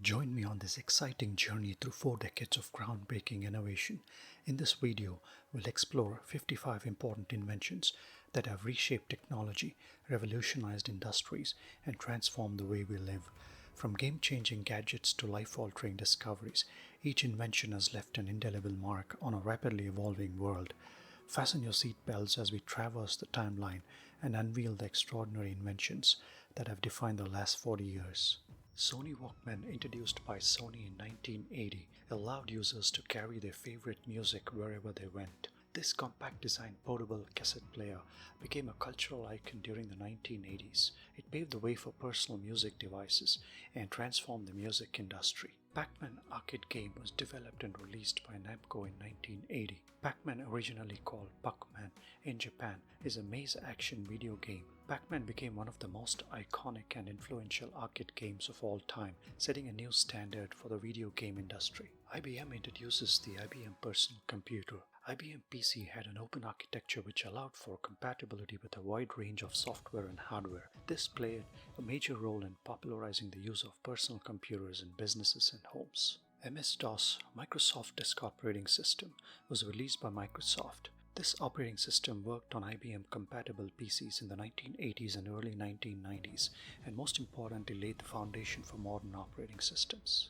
Join me on this exciting journey through 4 decades of groundbreaking innovation. In this video, we'll explore 55 important inventions that have reshaped technology, revolutionized industries, and transformed the way we live. From game-changing gadgets to life-altering discoveries, each invention has left an indelible mark on a rapidly evolving world. Fasten your seatbelts as we traverse the timeline and unveil the extraordinary inventions that have defined the last 40 years. Sony Walkman, introduced by Sony in 1980, allowed users to carry their favorite music wherever they went. This compact-designed portable cassette player became a cultural icon during the 1980s. It paved the way for personal music devices and transformed the music industry. Pac-Man arcade game was developed and released by Namco in 1980. Pac-Man, originally called Puck-Man in Japan, is a maze action video game. Pac-Man became one of the most iconic and influential arcade games of all time, setting a new standard for the video game industry. IBM introduces the IBM personal computer. IBM PC had an open architecture which allowed for compatibility with a wide range of software and hardware. This played a major role in popularizing the use of personal computers in businesses and homes. MS-DOS, Microsoft Disk Operating System, was released by Microsoft. This operating system worked on IBM-compatible PCs in the 1980s and early 1990s, and most importantly laid the foundation for modern operating systems.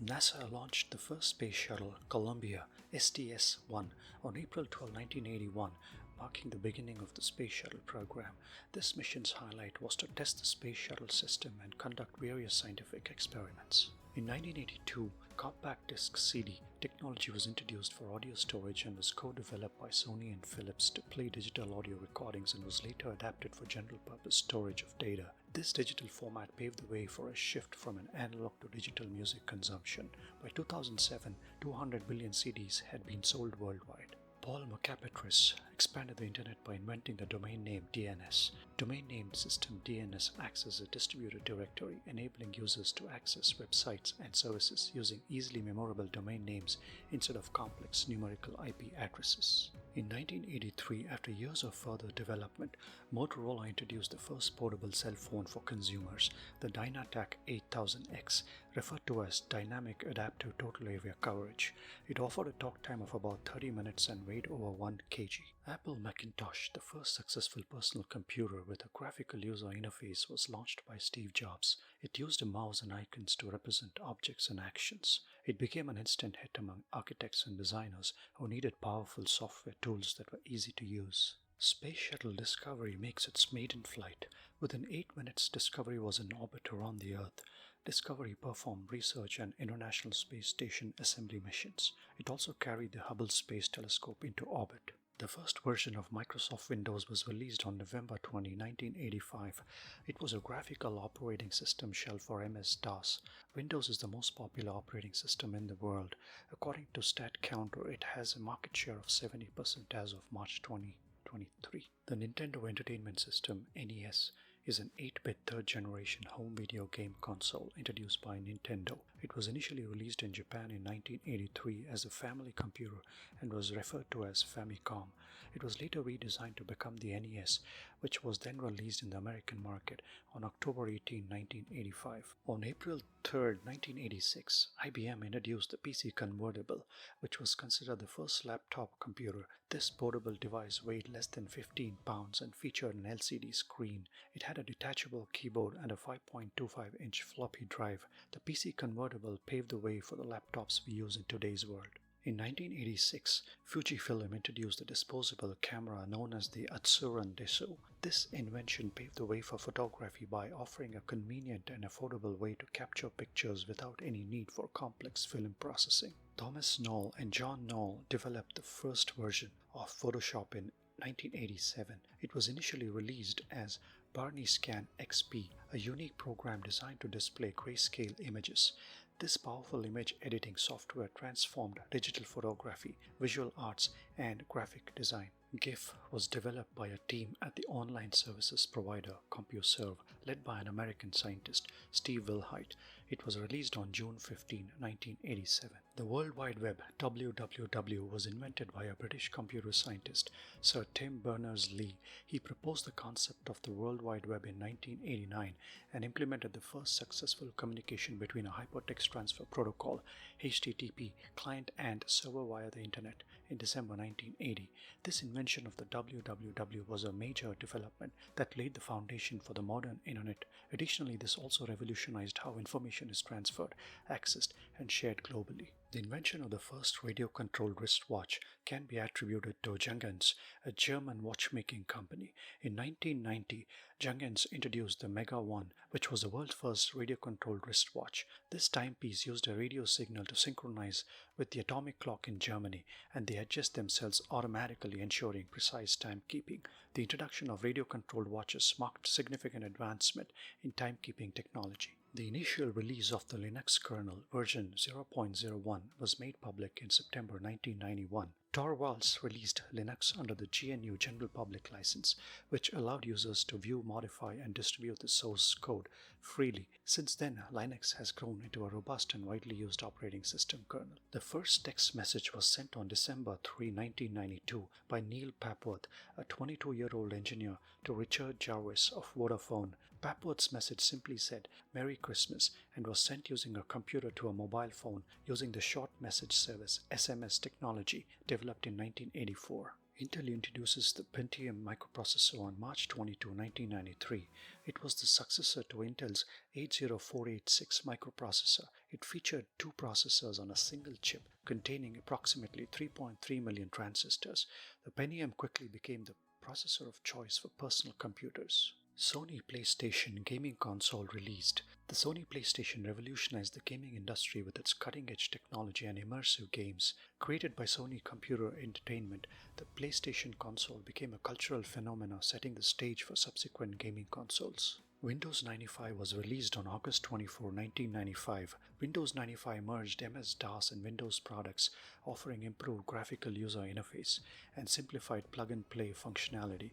NASA launched the first space shuttle, Columbia STS-1, on April 12, 1981, marking the beginning of the space shuttle program. This mission's highlight was to test the space shuttle system and conduct various scientific experiments. In 1982, compact disc CD technology was introduced for audio storage and was co-developed by Sony and Philips to play digital audio recordings and was later adapted for general-purpose storage of data. This digital format paved the way for a shift from an analog to digital music consumption. By 2007, 200 billion CDs had been sold worldwide. Paul Mercapetris expanded the internet by inventing the domain name DNS. Domain name system DNS acts as a distributed directory, enabling users to access websites and services using easily memorable domain names instead of complex numerical IP addresses. In 1983, after years of further development, Motorola introduced the first portable cell phone for consumers, the Dynatac 8000X, referred to as Dynamic Adaptive Total Area Coverage. It offered a talk time of about 30 minutes and weighed over 1 kg. Apple Macintosh, the first successful personal computer with a graphical user interface, was launched by Steve Jobs. It used a mouse and icons to represent objects and actions. It became an instant hit among architects and designers who needed powerful software tools that were easy to use. Space Shuttle Discovery makes its maiden flight. Within 8 minutes, Discovery was in orbit around the Earth. Discovery performed research and International Space Station assembly missions. It also carried the Hubble Space Telescope into orbit. The first version of Microsoft Windows was released on November 20, 1985. It was a graphical operating system shell for MS-DOS. Windows is the most popular operating system in the world. According to StatCounter, it has a market share of 70% as of March 2023. The Nintendo Entertainment System, NES, is an 8-bit third-generation home video game console introduced by Nintendo. It was initially released in Japan in 1983 as a family computer and was referred to as Famicom. It was later redesigned to become the NES, which was then released in the American market on October 18, 1985. On April 3, 1986, IBM introduced the PC Convertible, which was considered the first laptop computer. This portable device weighed less than 15 pounds and featured an LCD screen. It had a detachable keyboard and a 5.25-inch floppy drive. The PC Convertible paved the way for the laptops we use in today's world. In 1986, Fujifilm introduced the disposable camera known as the Atsuran Desu. This invention paved the way for photography by offering a convenient and affordable way to capture pictures without any need for complex film processing. Thomas Knoll and John Knoll developed the first version of Photoshop in 1987. It was initially released as Barney Scan XP, a unique program designed to display grayscale images. This powerful image editing software transformed digital photography, visual arts, and graphic design. GIF was developed by a team at the online services provider CompuServe, led by an American scientist, Steve Wilhite. It was released on June 15, 1987. The World Wide Web (WWW) was invented by a British computer scientist, Sir Tim Berners-Lee. He proposed the concept of the World Wide Web in 1989 and implemented the first successful communication between a hypertext transfer protocol (HTTP) client and server via the Internet in December 1980. This invention of the WWW was a major development that laid the foundation for the modern Internet. Additionally, this also revolutionized how information is transferred, accessed, and shared globally. The invention of the first radio-controlled wristwatch can be attributed to Junghans, a German watchmaking company. In 1990, Junghans introduced the Mega 1, which was the world's first radio-controlled wristwatch. This timepiece used a radio signal to synchronize with the atomic clock in Germany, and they adjust themselves automatically, ensuring precise timekeeping. The introduction of radio-controlled watches marked significant advancement in timekeeping technology. The initial release of the Linux kernel, version 0.01, was made public in September 1991. Torvalds released Linux under the GNU General Public License, which allowed users to view, modify, and distribute the source code freely. Since then, Linux has grown into a robust and widely used operating system kernel. The first text message was sent on December 3, 1992 by Neil Papworth, a 22-year-old engineer, to Richard Jarvis of Vodafone. Papworth's message simply said, "Merry Christmas," and was sent using a computer to a mobile phone using the short message service SMS technology developed in 1984. Intel introduces the Pentium microprocessor on March 22, 1993. It was the successor to Intel's 80486 microprocessor. It featured two processors on a single chip containing approximately 3.3 million transistors. The Pentium quickly became the processor of choice for personal computers. Sony PlayStation gaming console released. The Sony PlayStation revolutionized the gaming industry with its cutting-edge technology and immersive games. Created by Sony Computer Entertainment, the PlayStation console became a cultural phenomenon, setting the stage for subsequent gaming consoles. Windows 95 was released on August 24, 1995. Windows 95 merged MS-DOS and Windows products, offering improved graphical user interface and simplified plug-and-play functionality.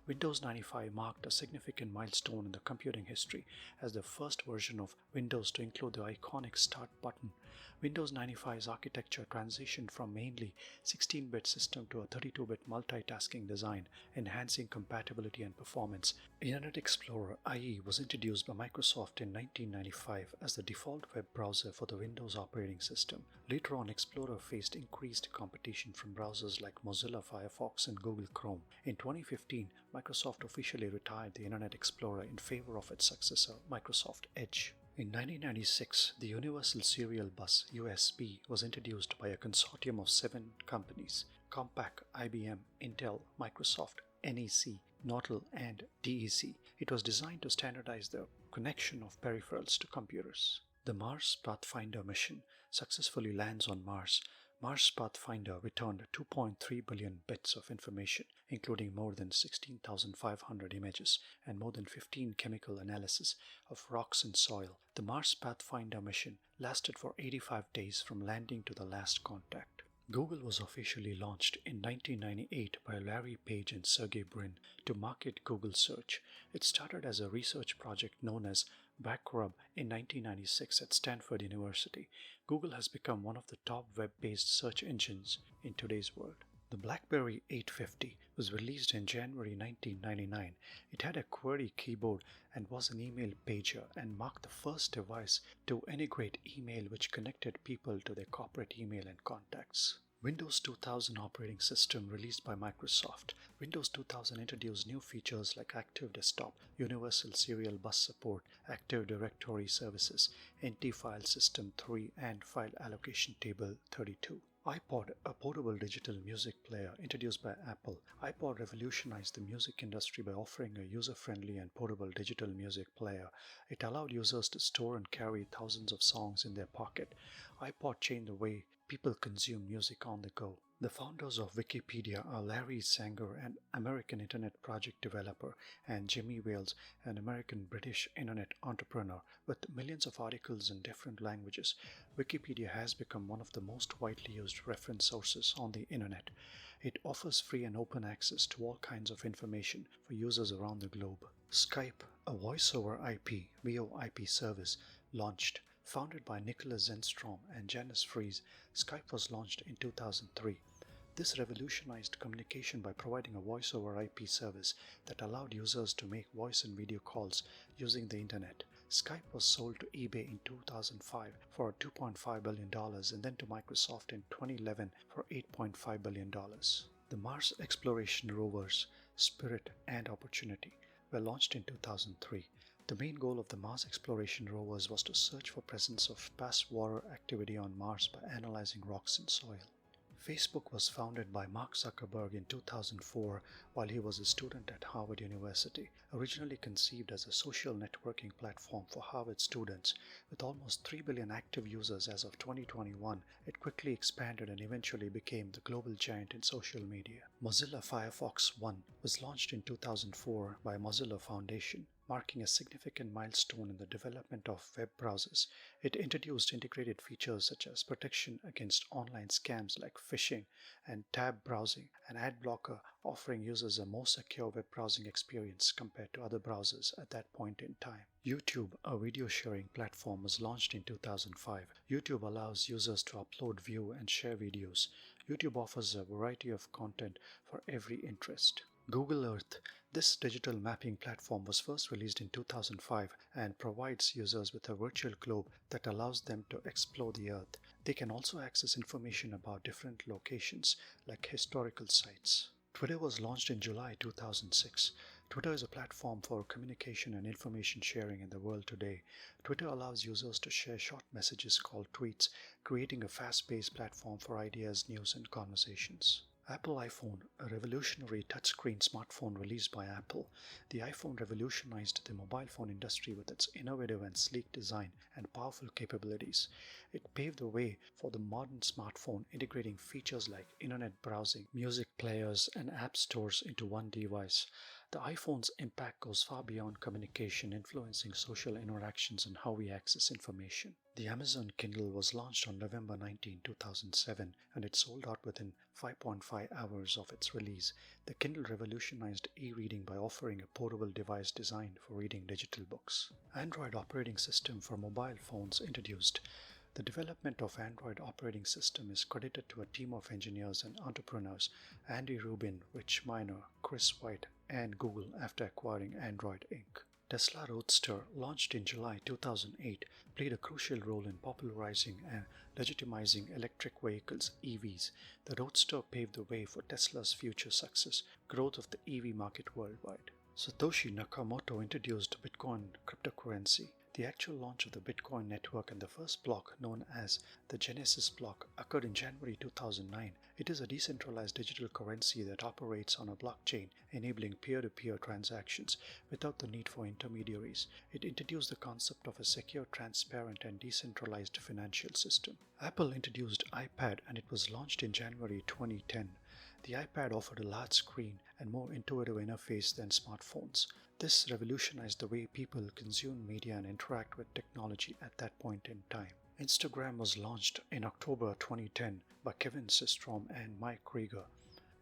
Windows 95 marked a significant milestone in the computing history as the first version of Windows to include the iconic Start button. Windows 95's architecture transitioned from mainly 16-bit system to a 32-bit multitasking design, enhancing compatibility and performance. Internet Explorer IE was introduced by Microsoft in 1995 as the default web browser for the Windows operating system. Later on, Explorer faced increased competition from browsers like Mozilla Firefox and Google Chrome. In 2015, Microsoft officially retired the Internet Explorer in favor of its successor, Microsoft Edge. In 1996, the Universal Serial Bus (USB) was introduced by a consortium of 7 companies: Compaq, IBM, Intel, Microsoft, NEC, Nortel, and DEC. It was designed to standardize the connection of peripherals to computers. The Mars Pathfinder mission successfully lands on Mars. Mars Pathfinder returned 2.3 billion bits of information, including more than 16,500 images and more than 15 chemical analysis of rocks and soil. The Mars Pathfinder mission lasted for 85 days from landing to the last contact. Google was officially launched in 1998 by Larry Page and Sergey Brin to market Google Search. It started as a research project known as Backrub in 1996 at Stanford University. Google has become one of the top web-based search engines in today's world. The BlackBerry 850 was released in January 1999. It had a QWERTY keyboard and was an email pager and marked the first device to integrate email, which connected people to their corporate email and contacts. Windows 2000 operating system released by Microsoft. Windows 2000 introduced new features like Active Desktop, Universal Serial Bus support, Active Directory services, NT File System 3, and File Allocation Table 32. iPod, a portable digital music player introduced by Apple. iPod revolutionized the music industry by offering a user-friendly and portable digital music player. It allowed users to store and carry thousands of songs in their pocket. iPod changed the way people consume music on the go. The founders of Wikipedia are Larry Sanger, an American Internet project developer, and Jimmy Wales, an American-British Internet entrepreneur. With millions of articles in different languages, Wikipedia has become one of the most widely used reference sources on the Internet. It offers free and open access to all kinds of information for users around the globe. Skype, a voice-over IP (VoIP) service, launched. Founded by Nicholas Zenstrom and Janice Fries, Skype was launched in 2003. This revolutionized communication by providing a voice-over IP service that allowed users to make voice and video calls using the internet. Skype was sold to eBay in 2005 for $2.5 billion and then to Microsoft in 2011 for $8.5 billion. The Mars exploration rovers Spirit and Opportunity were launched in 2003. The main goal of the Mars exploration rovers was to search for presence of past water activity on Mars by analyzing rocks and soil. Facebook was founded by Mark Zuckerberg in 2004 while he was a student at Harvard University. Originally conceived as a social networking platform for Harvard students, with almost 3 billion active users as of 2021, it quickly expanded and eventually became the global giant in social media. Mozilla Firefox 1 was launched in 2004 by Mozilla Foundation, marking a significant milestone in the development of web browsers. It introduced integrated features such as protection against online scams like phishing and tab browsing, and ad blocker, offering users a more secure web browsing experience compared to other browsers at that point in time. YouTube, a video sharing platform, was launched in 2005. YouTube allows users to upload, view, and share videos. YouTube offers a variety of content for every interest. Google Earth. This digital mapping platform was first released in 2005 and provides users with a virtual globe that allows them to explore the Earth. They can also access information about different locations like historical sites. Twitter was launched in July 2006. Twitter is a platform for communication and information sharing in the world today. Twitter allows users to share short messages called tweets, creating a fast-paced platform for ideas, news, and conversations. Apple iPhone, a revolutionary touchscreen smartphone released by Apple. The iPhone revolutionized the mobile phone industry with its innovative and sleek design and powerful capabilities. It paved the way for the modern smartphone, integrating features like internet browsing, music players, and app stores into one device. The iPhone's impact goes far beyond communication, influencing social interactions and how we access information. The Amazon Kindle was launched on November 19, 2007, and it sold out within 5.5 hours of its release. The Kindle revolutionized e-reading by offering a portable device designed for reading digital books. Android operating system for mobile phones introduced. The development of Android operating system is credited to a team of engineers and entrepreneurs: Andy Rubin, Rich Miner, Chris White, and Google after acquiring Android Inc. Tesla Roadster, launched in July 2008, played a crucial role in popularizing and legitimizing electric vehicles (EVs). The Roadster paved the way for Tesla's future success, growth of the EV market worldwide. Satoshi Nakamoto introduced Bitcoin cryptocurrency. The actual launch of the Bitcoin network and the first block, known as the Genesis block, occurred in January 2009. It is a decentralized digital currency that operates on a blockchain, enabling peer-to-peer transactions without the need for intermediaries. It introduced the concept of a secure, transparent, and decentralized financial system. Apple introduced iPad, and it was launched in January 2010. The iPad offered a large screen and more intuitive interface than smartphones. This revolutionized the way people consume media and interact with technology at that point in time. Instagram was launched in October 2010 by Kevin Systrom and Mike Krieger.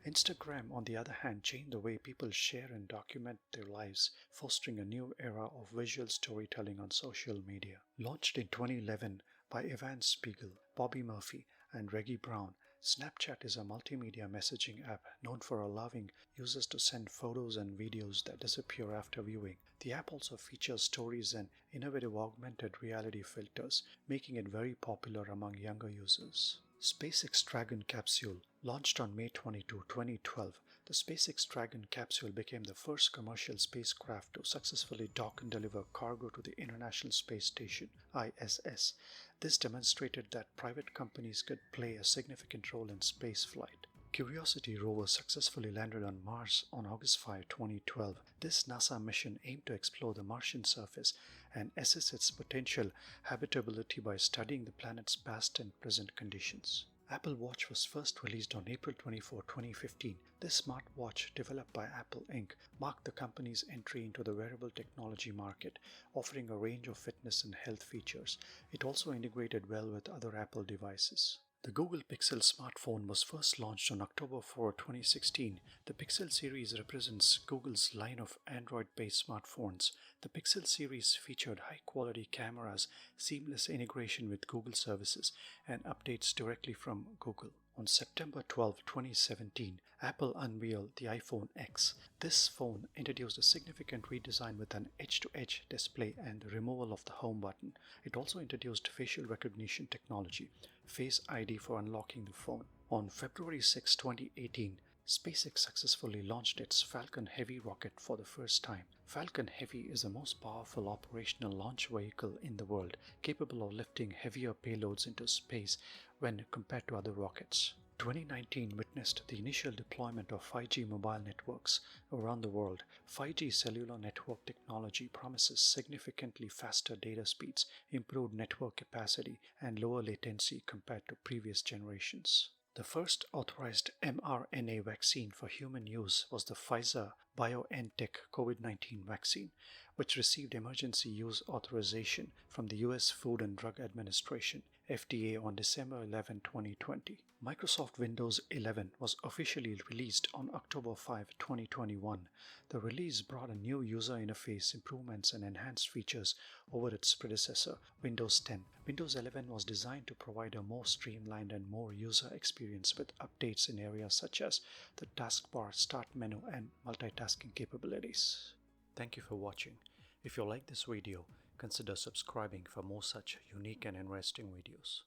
Instagram, on the other hand, changed the way people share and document their lives, fostering a new era of visual storytelling on social media. Launched in 2011 by Evan Spiegel, Bobby Murphy, and Reggie Brown, Snapchat is a multimedia messaging app known for allowing users to send photos and videos that disappear after viewing. The app also features stories and innovative augmented reality filters, making it very popular among younger users. SpaceX Dragon capsule. Launched on May 22, 2012, the SpaceX Dragon capsule became the first commercial spacecraft to successfully dock and deliver cargo to the International Space Station (ISS). This demonstrated that private companies could play a significant role in spaceflight. Curiosity rover successfully landed on Mars on August 5, 2012. This NASA mission aimed to explore the Martian surface and assess its potential habitability by studying the planet's past and present conditions. Apple Watch was first released on April 24, 2015. This smartwatch, developed by Apple Inc., marked the company's entry into the wearable technology market, offering a range of fitness and health features. It also integrated well with other Apple devices. The Google Pixel smartphone was first launched on October 4, 2016. The Pixel series represents Google's line of Android-based smartphones. The Pixel series featured high-quality cameras, seamless integration with Google services, and updates directly from Google. On September 12, 2017, Apple unveiled the iPhone X. This phone introduced a significant redesign with an edge-to-edge display and the removal of the home button. It also introduced facial recognition technology, Face ID for unlocking the phone. On February 6, 2018, SpaceX successfully launched its Falcon Heavy rocket for the first time. Falcon Heavy is the most powerful operational launch vehicle in the world, capable of lifting heavier payloads into space when compared to other rockets. 2019 witnessed the initial deployment of 5G mobile networks around the world. 5G cellular network technology promises significantly faster data speeds, improved network capacity, and lower latency compared to previous generations. The first authorized mRNA vaccine for human use was the Pfizer-BioNTech COVID-19 vaccine, which received emergency use authorization from the U.S. Food and Drug Administration (FDA) on December 11, 2020. Microsoft Windows 11 was officially released on October 5, 2021. The release brought a new user interface improvements and enhanced features over its predecessor, Windows 10. Windows 11 was designed to provide a more streamlined and more user experience with updates in areas such as the taskbar, start menu, and multitasking capabilities. Thank you for watching. If you like this video, consider subscribing for more such unique and interesting videos.